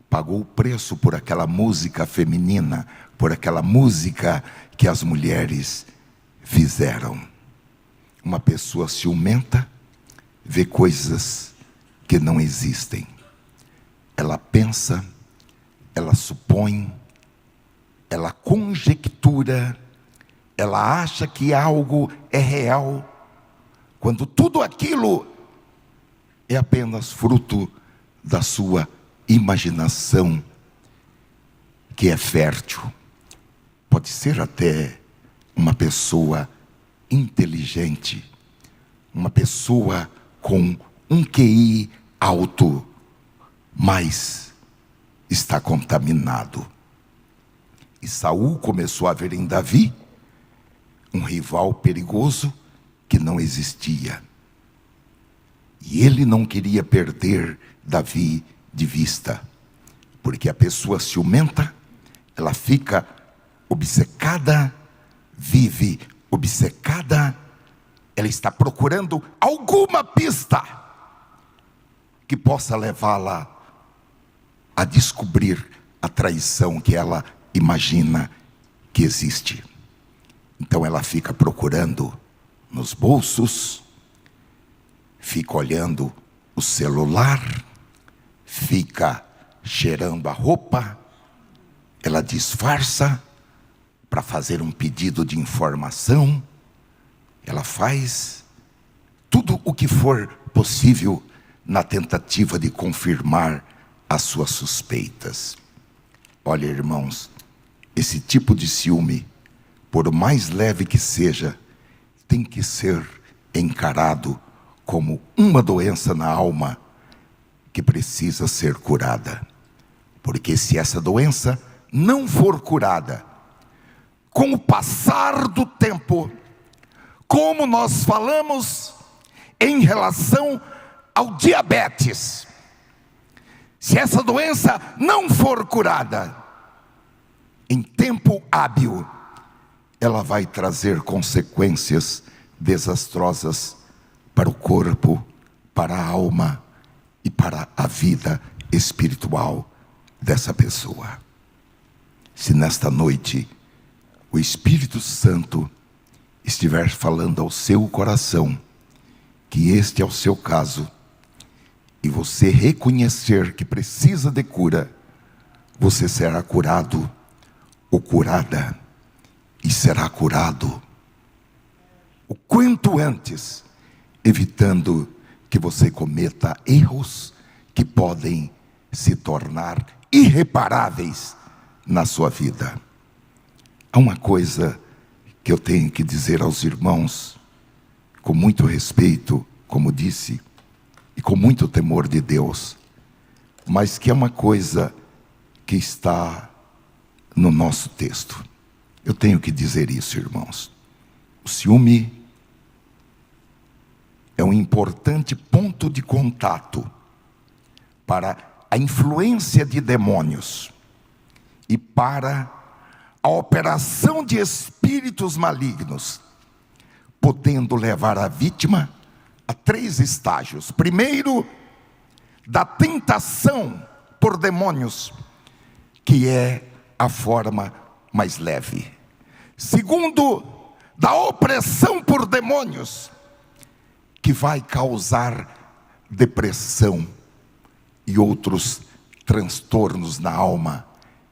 pagou o preço por aquela música feminina, por aquela música que as mulheres fizeram. Uma pessoa ciumenta vê coisas que não existem. Ela pensa, ela supõe, ela conjectura, ela acha que algo é real, quando tudo aquilo é apenas fruto da sua imaginação, que é fértil. Pode ser até uma pessoa inteligente, uma pessoa com um QI alto, mas está contaminado. E Saul começou a ver em Davi um rival perigoso que não existia. E ele não queria perder Davi de vista, porque a pessoa ciumenta, ela fica obcecada, vive obcecada, ela está procurando alguma pista que possa levá-la a descobrir a traição que ela imagina que existe. Então ela fica procurando nos bolsos, fica olhando o celular, fica cheirando a roupa, ela disfarça para fazer um pedido de informação, ela faz tudo o que for possível na tentativa de confirmar as suas suspeitas. Olha, irmãos, esse tipo de ciúme, por mais leve que seja, tem que ser encarado como uma doença na alma que precisa ser curada. Porque se essa doença não for curada, com o passar do tempo, como nós falamos em relação ao diabetes, se essa doença não for curada em tempo hábil, ela vai trazer consequências desastrosas para o corpo, para a alma e para a vida espiritual dessa pessoa. Se nesta noite o Espírito Santo estiver falando ao seu coração que este é o seu caso, e você reconhecer que precisa de cura, você será curado ou curada, e será curado o quanto antes, evitando que você cometa erros que podem se tornar irreparáveis na sua vida. Há uma coisa que eu tenho que dizer aos irmãos, com muito respeito, como disse, e com muito temor de Deus, mas que é uma coisa que está no nosso texto. Eu tenho que dizer isso, irmãos. O ciúme é um importante ponto de contato para a influência de demônios e para a operação de espíritos malignos, podendo levar a vítima a 3 estágios. Primeiro, da tentação por demônios, que é a forma mais leve. Segundo, da opressão por demônios, que vai causar depressão e outros transtornos na alma,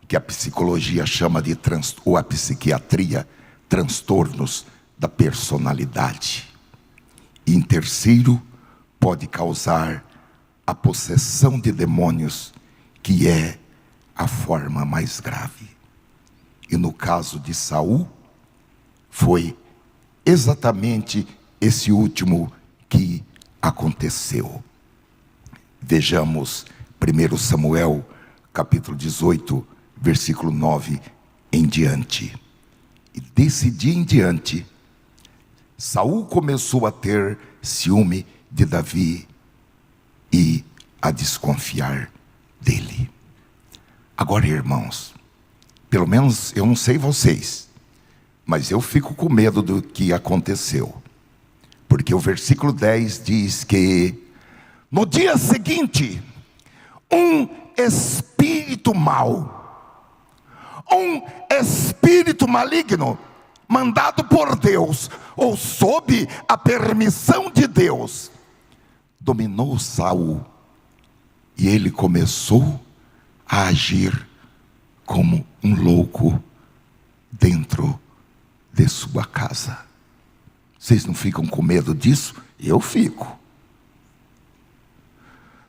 que a psicologia chama de, ou a psiquiatria, transtornos da personalidade. E em terceiro, pode causar a possessão de demônios, que é a forma mais grave. E no caso de Saul, foi exatamente esse último que aconteceu. Vejamos 1 Samuel, capítulo 18, versículo 9 em diante. E desse dia em diante, Saul começou a ter ciúme de Davi e a desconfiar dele. Agora, irmãos, pelo menos eu não sei vocês, mas eu fico com medo do que aconteceu. Porque o versículo 10 diz que no dia seguinte, um espírito mau, um espírito maligno, mandado por Deus, ou sob a permissão de Deus, dominou Saul, e ele começou a agir como um louco dentro de sua casa. Vocês não ficam com medo disso? Eu fico.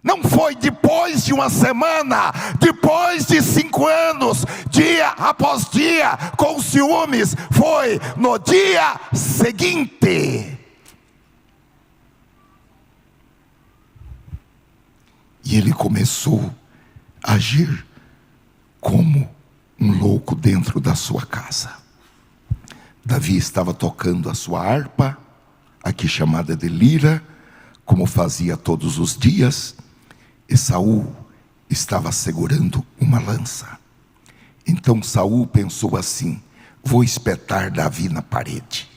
Não foi depois de uma semana, depois de 5 anos, dia após dia, com ciúmes. Foi no dia seguinte. E ele começou a agir como um louco dentro da sua casa. Davi estava tocando a sua harpa, aqui chamada de lira, como fazia todos os dias. E Saul estava segurando uma lança. Então Saul pensou assim: vou espetar Davi na parede.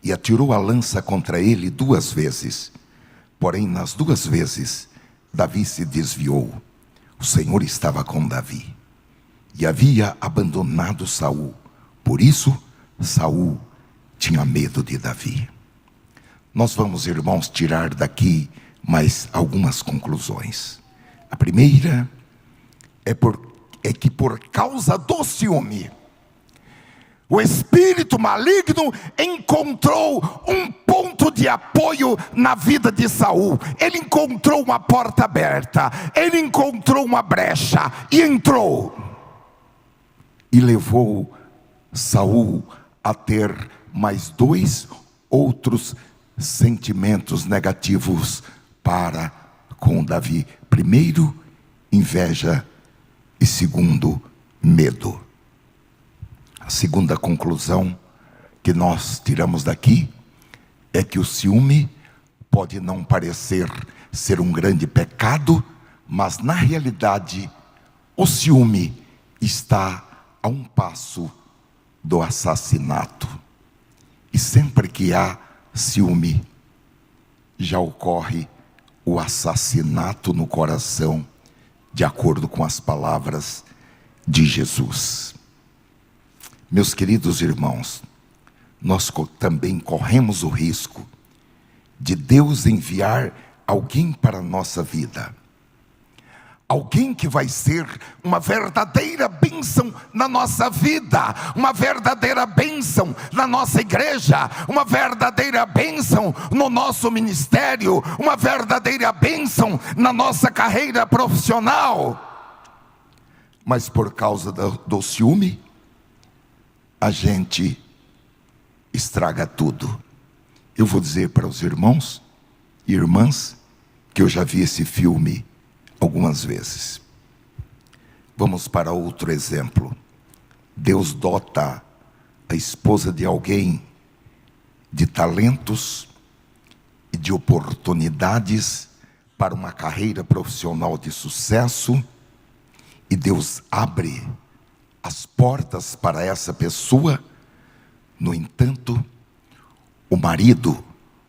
E atirou a lança contra ele 2 vezes. Porém, nas 2 vezes, Davi se desviou. O Senhor estava com Davi e havia abandonado Saul. Por isso, Saul tinha medo de Davi. Nós vamos, irmãos, tirar daqui mais algumas conclusões. A primeira é que por causa do ciúme, o espírito maligno encontrou um ponto de apoio na vida de Saul. Ele encontrou uma porta aberta, ele encontrou uma brecha e entrou. E levou Saul a ter mais 2 outros sentimentos negativos para com Davi. Primeiro, inveja, e segundo, medo. A segunda conclusão que nós tiramos daqui é que o ciúme pode não parecer ser um grande pecado, mas na realidade o ciúme está a um passo do assassinato. E sempre que há ciúme, já ocorre o assassinato no coração, de acordo com as palavras de Jesus. Meus queridos irmãos, nós também corremos o risco de Deus enviar alguém para a nossa vida. Alguém que vai ser uma verdadeira bênção na nossa vida, uma verdadeira bênção na nossa igreja, uma verdadeira bênção no nosso ministério, uma verdadeira bênção na nossa carreira profissional. Mas por causa do ciúme, a gente estraga tudo. Eu vou dizer para os irmãos e irmãs que eu já vi esse filme algumas vezes. Vamos para outro exemplo. Deus dota a esposa de alguém de talentos e de oportunidades para uma carreira profissional de sucesso, e Deus abre as portas para essa pessoa. No entanto, o marido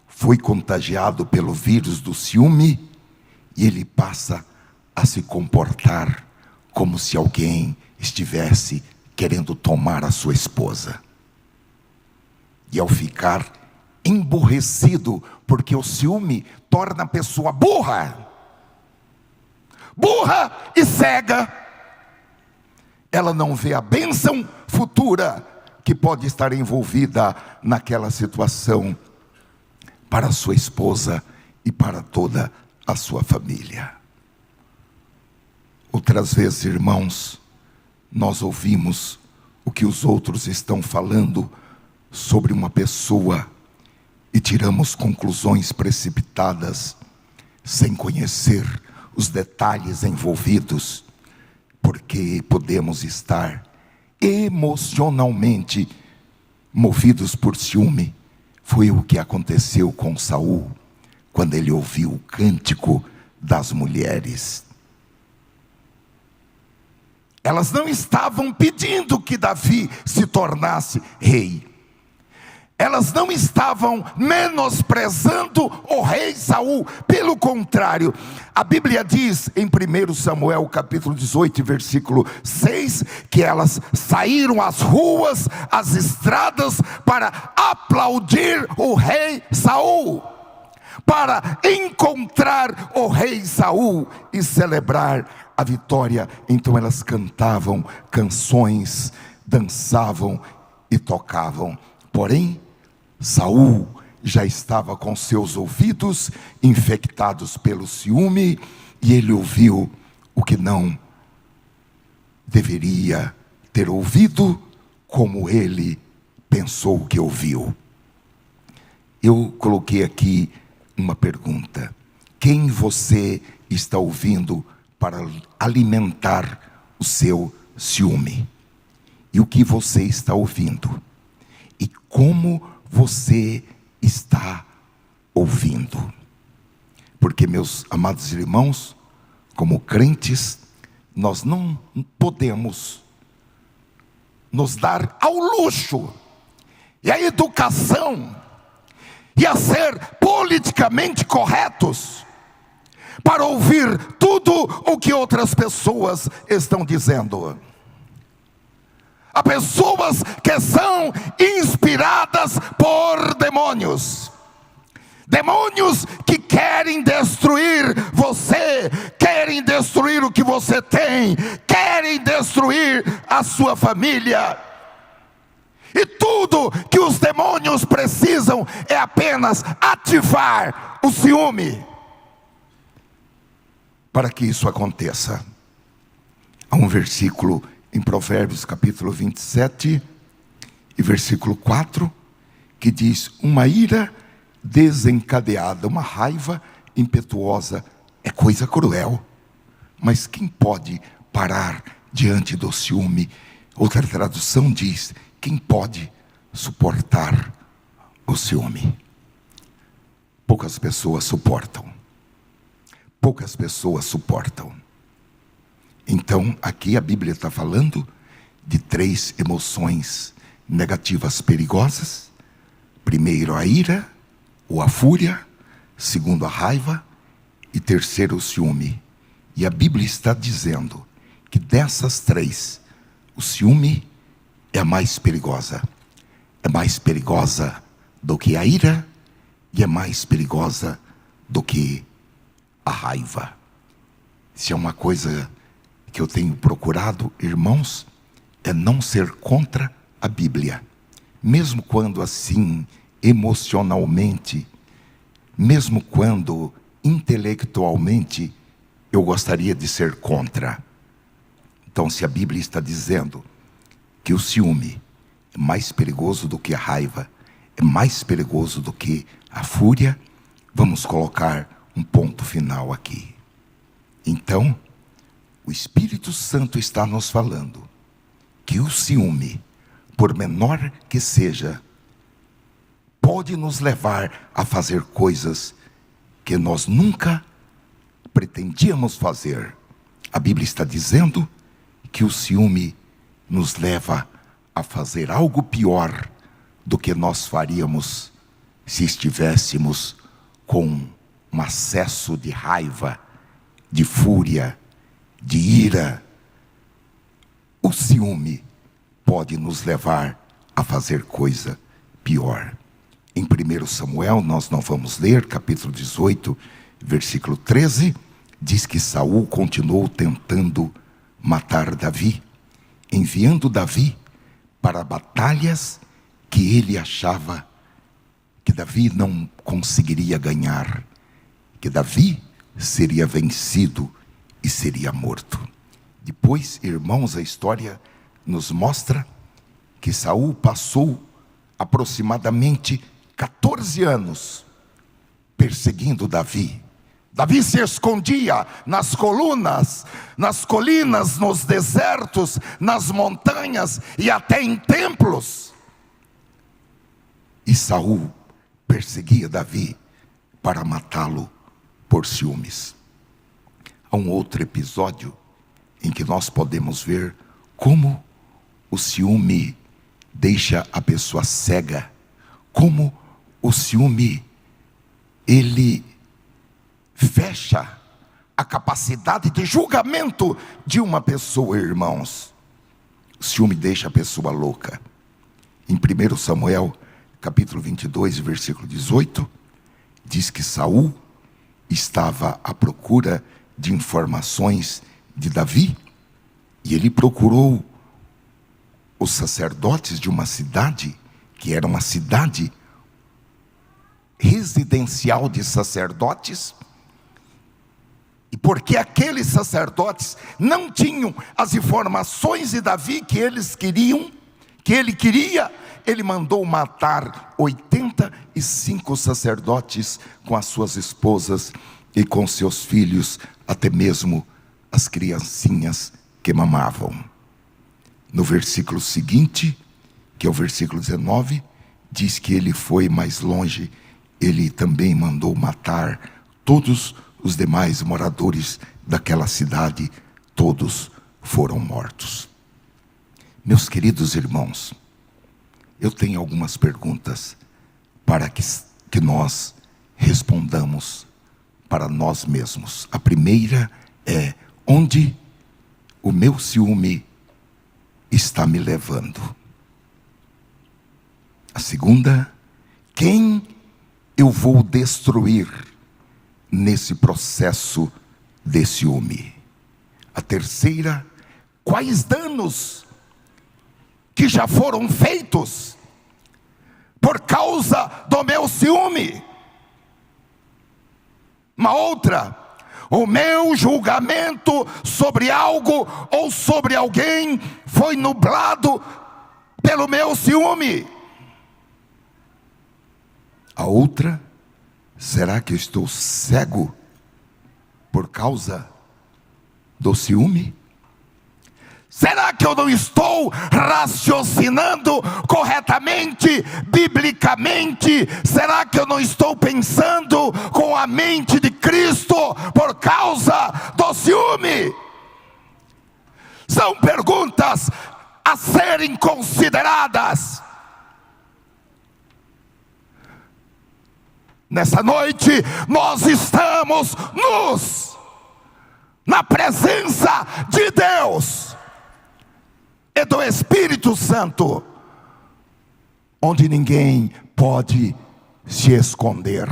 foi contagiado pelo vírus do ciúme, e ele passa a se comportar como se alguém estivesse querendo tomar a sua esposa. E ao ficar emburrecido, porque o ciúme torna a pessoa burra e cega, ela não vê a bênção futura que pode estar envolvida naquela situação para a sua esposa e para toda a sua família. Outras vezes, irmãos, nós ouvimos o que os outros estão falando sobre uma pessoa e tiramos conclusões precipitadas, sem conhecer os detalhes envolvidos, porque podemos estar emocionalmente movidos por ciúme. Foi o que aconteceu com Saul, quando ele ouviu o cântico das mulheres. Elas não estavam pedindo que Davi se tornasse rei. Elas não estavam menosprezando o rei Saul. Pelo contrário, a Bíblia diz em 1 Samuel capítulo 18, versículo 6, que elas saíram às ruas, às estradas, para aplaudir o rei Saul, para encontrar o rei Saul e celebrar a vitória. Então elas cantavam canções, dançavam e tocavam. Porém, Saul já estava com seus ouvidos infectados pelo ciúme, e ele ouviu o que não deveria ter ouvido, como ele pensou que ouviu. Eu coloquei aqui uma pergunta: quem você está ouvindo para alimentar o seu ciúme? E o que você está ouvindo? E como você está ouvindo? Porque, meus amados irmãos, como crentes, nós não podemos nos dar ao luxo e à educação e a ser politicamente corretos para ouvir tudo o que outras pessoas estão dizendo. Há pessoas que são inspiradas por demônios. Demônios que querem destruir você, querem destruir o que você tem, querem destruir a sua família. E tudo que os demônios precisam é apenas ativar o ciúme para que isso aconteça. Há um versículo em Provérbios capítulo 27 e versículo 4, que diz: uma ira desencadeada, uma raiva impetuosa é coisa cruel, mas quem pode parar diante do ciúme? Outra tradução diz: quem pode suportar o ciúme? Poucas pessoas suportam. Poucas pessoas suportam. Então, aqui a Bíblia está falando de 3 emoções negativas perigosas. Primeiro, a ira ou a fúria. Segundo, a raiva. E terceiro, o ciúme. E a Bíblia está dizendo que dessas 3, o ciúme é a mais perigosa. É mais perigosa do que a ira e é mais perigosa do que a raiva. Se é uma coisa que eu tenho procurado, irmãos, é não ser contra a Bíblia, mesmo quando assim, emocionalmente, mesmo quando intelectualmente eu gostaria de ser contra. Então, se a Bíblia está dizendo que o ciúme é mais perigoso do que a raiva, é mais perigoso do que a fúria, vamos colocar um ponto final aqui. Então, o Espírito Santo está nos falando que o ciúme, por menor que seja, pode nos levar a fazer coisas que nós nunca pretendíamos fazer. A Bíblia está dizendo que o ciúme nos leva a fazer algo pior do que nós faríamos se estivéssemos com um acesso de raiva, de fúria, de ira. O ciúme pode nos levar a fazer coisa pior. Em 1 Samuel, nós não vamos ler, capítulo 18, versículo 13, diz que Saul continuou tentando matar Davi, enviando Davi para batalhas que ele achava que Davi não conseguiria ganhar, que Davi seria vencido e seria morto. Depois, irmãos, a história nos mostra que Saul passou aproximadamente 14 anos perseguindo Davi. Davi se escondia nas colunas, nas colinas, nos desertos, nas montanhas e até em templos. E Saul perseguia Davi para matá-lo por ciúmes. Há um outro episódio em que nós podemos ver como o ciúme deixa a pessoa cega, como o ciúme, ele fecha a capacidade de julgamento de uma pessoa, irmãos. O ciúme deixa a pessoa louca. Em 1 Samuel, capítulo 22, versículo 18, diz que Saul estava à procura de informações de Davi, e ele procurou os sacerdotes de uma cidade, que era uma cidade residencial de sacerdotes, e porque aqueles sacerdotes não tinham as informações de Davi que eles queriam, que ele queria, ele mandou matar 85 sacerdotes com as suas esposas e com seus filhos, até mesmo as criancinhas que mamavam. No versículo seguinte, que é o versículo 19, diz que ele foi mais longe, ele também mandou matar todos os demais moradores daquela cidade, todos foram mortos. Meus queridos irmãos, eu tenho algumas perguntas para que nós respondamos para nós mesmos. A primeira é: onde o meu ciúme está me levando? A segunda: quem eu vou destruir nesse processo de ciúme? A terceira: quais danos que já foram feitos por causa do meu ciúme? Uma outra: o meu julgamento sobre algo ou sobre alguém foi nublado pelo meu ciúme. A outra: será que eu estou cego por causa do ciúme? Será que eu não estou raciocinando corretamente, biblicamente? Será que eu não estou pensando com a mente de Cristo por causa do ciúme? São perguntas a serem consideradas. Nessa noite nós estamos nus na presença de Deus e do Espírito Santo, onde ninguém pode se esconder.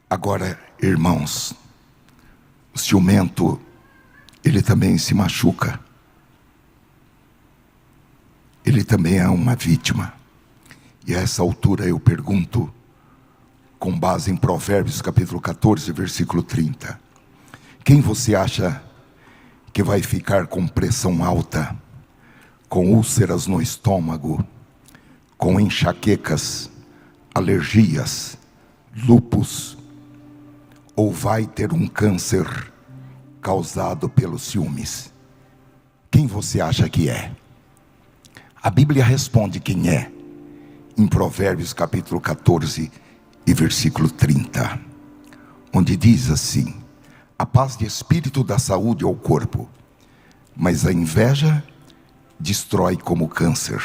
Agora, irmãos, o ciumento, ele também se machuca. Ele também é uma vítima. E a essa altura eu pergunto, com base em Provérbios capítulo 14, versículo 30, quem você acha que vai ficar com pressão alta, com úlceras no estômago, com enxaquecas, alergias, lúpus, ou vai ter um câncer causado pelos ciúmes? Quem você acha que é? A Bíblia responde quem é, em Provérbios capítulo 14 e versículo 30. onde diz assim: a paz de espírito dá saúde ao corpo, mas a inveja destrói como câncer.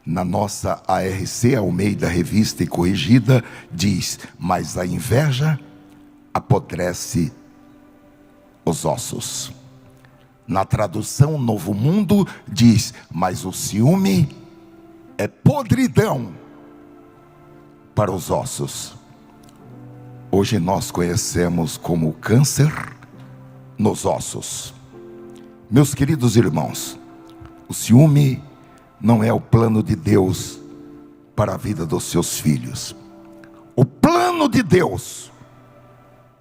Na nossa ARC Almeida Revista e Corrigida diz: mas a inveja apodrece os ossos. Na tradução Novo Mundo diz: mas o ciúme é podridão para os ossos. Hoje nós conhecemos como câncer nos ossos. Meus queridos irmãos, o ciúme não é o plano de Deus para a vida dos seus filhos. O plano de Deus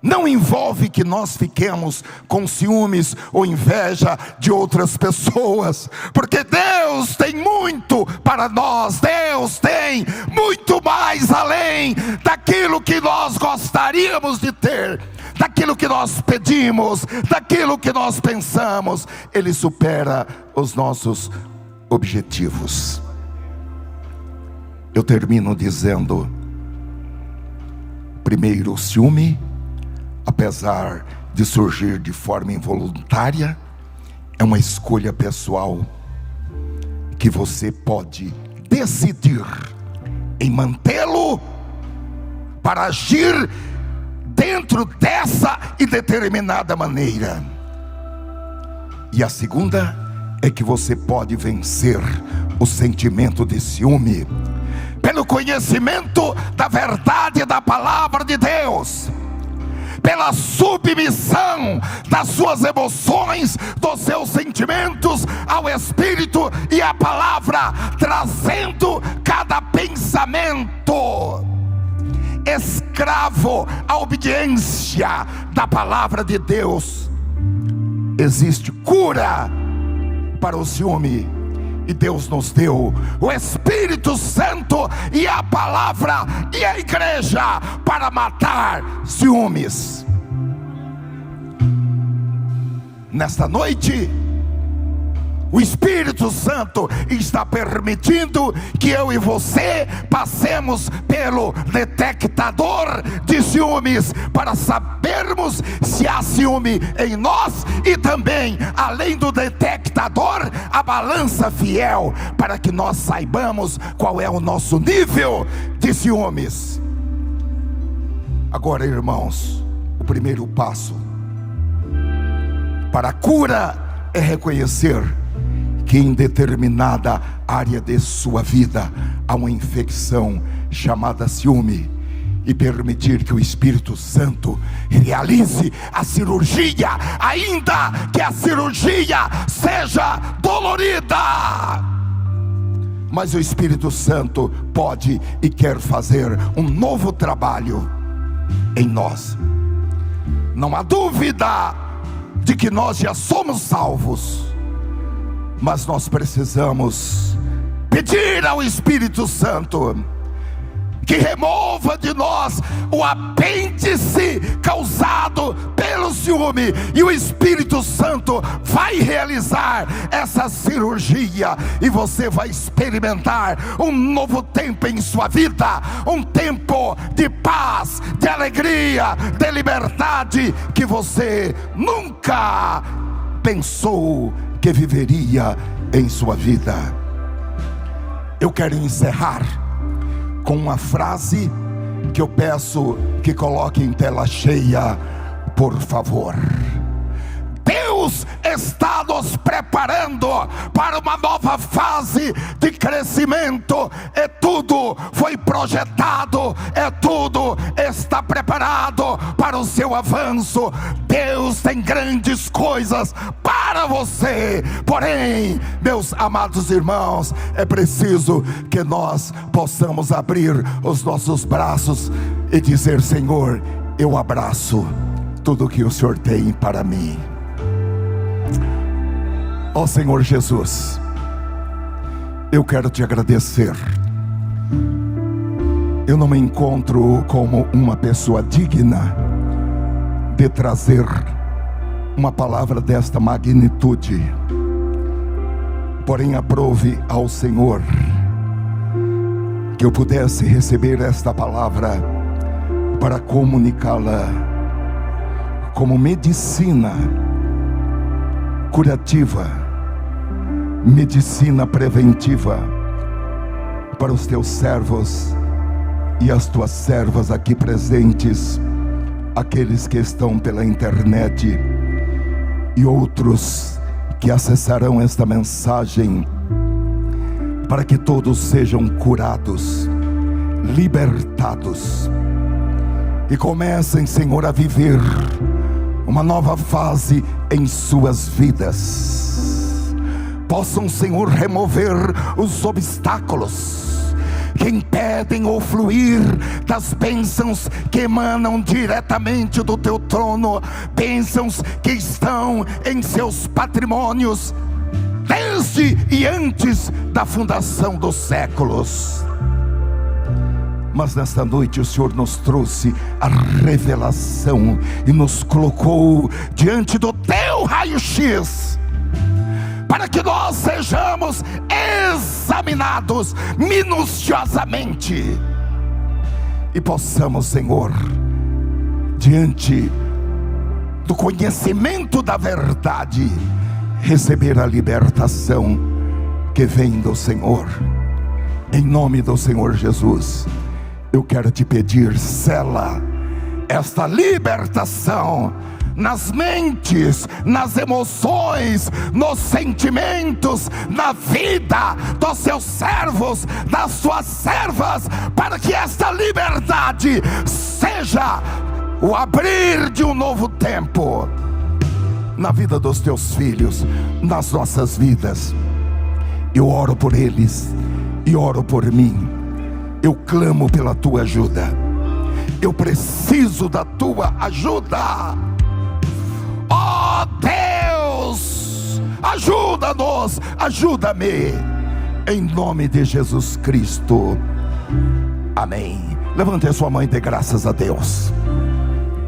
não envolve que nós fiquemos com ciúmes ou inveja de outras pessoas, porque Deus tem muito para nós. Deus tem muito mais além daquilo que nós gostaríamos de ter, daquilo que nós pedimos, daquilo que nós pensamos. Ele supera os nossos objetivos. Eu termino dizendo: primeiro, o ciúme, apesar de surgir de forma involuntária, é uma escolha pessoal que você pode decidir em mantê-lo para agir dentro dessa e determinada maneira. E a segunda é que você pode vencer o sentimento de ciúme pelo conhecimento da verdade da palavra de Deus, pela submissão das suas emoções, dos seus sentimentos ao Espírito e à palavra, trazendo cada pensamento escravo à obediência da palavra de Deus. Existe cura para o ciúme, e Deus nos deu o Espírito Santo e a palavra e a igreja para matar ciúmes. Nesta noite, o Espírito Santo está permitindo que eu e você passemos pelo detectador de ciúmes, para sabermos se há ciúme em nós, e também, além do detectador, a balança fiel, para que nós saibamos qual é o nosso nível de ciúmes. Agora, irmãos, o primeiro passo para a cura é reconhecer que em determinada área de sua vida há uma infecção chamada ciúme, e permitir que o Espírito Santo realize a cirurgia, ainda que a cirurgia seja dolorida. Mas o Espírito Santo pode e quer fazer um novo trabalho em nós. Não há dúvida de que nós já somos salvos, mas nós precisamos pedir ao Espírito Santo que remova de nós o apêndice causado pelo ciúme, e o Espírito Santo vai realizar essa cirurgia, e você vai experimentar um novo tempo em sua vida, um tempo de paz, de alegria, de liberdade, que você nunca pensou que viveria em sua vida. Eu quero encerrar com uma frase que eu peço que coloque em tela cheia, por favor. Deus está nos preparando para uma nova fase de crescimento. E tudo foi projetado, tudo está preparado para o seu avanço. Deus tem grandes coisas para você. Porém, meus amados irmãos, é preciso que nós possamos abrir os nossos braços e dizer: Senhor, eu abraço tudo que o Senhor tem para mim. Ó Senhor Jesus, eu quero te agradecer. Eu não me encontro como uma pessoa digna de trazer uma palavra desta magnitude, porém aprove ao Senhor que eu pudesse receber esta palavra para comunicá-la como medicina curativa, medicina preventiva para os teus servos e as tuas servas aqui presentes, aqueles que estão pela internet e outros que acessarão esta mensagem, para que todos sejam curados, libertados e comecem, Senhor, a viver uma nova fase em suas vidas. Possam, Senhor, remover os obstáculos que impedem o fluir das bênçãos que emanam diretamente do teu trono, bênçãos que estão em seus patrimônios desde e antes da fundação dos séculos. Mas nesta noite o Senhor nos trouxe a revelação e nos colocou diante do teu raio-x, para que nós sejamos examinados minuciosamente e possamos, Senhor, diante do conhecimento da verdade, receber a libertação que vem do Senhor. Em nome do Senhor Jesus, eu quero te pedir, sela esta libertação nas mentes, nas emoções, nos sentimentos, na vida dos seus servos, das suas servas, para que esta liberdade seja o abrir de um novo tempo na vida dos teus filhos, nas nossas vidas. Eu oro por eles e oro por mim. Eu clamo pela tua ajuda. Eu preciso da tua ajuda. Ó Deus, ajuda-nos, ajuda-me, em nome de Jesus Cristo. Amém. Levante a sua mão e dê graças a Deus.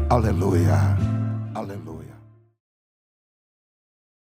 Aleluia, aleluia.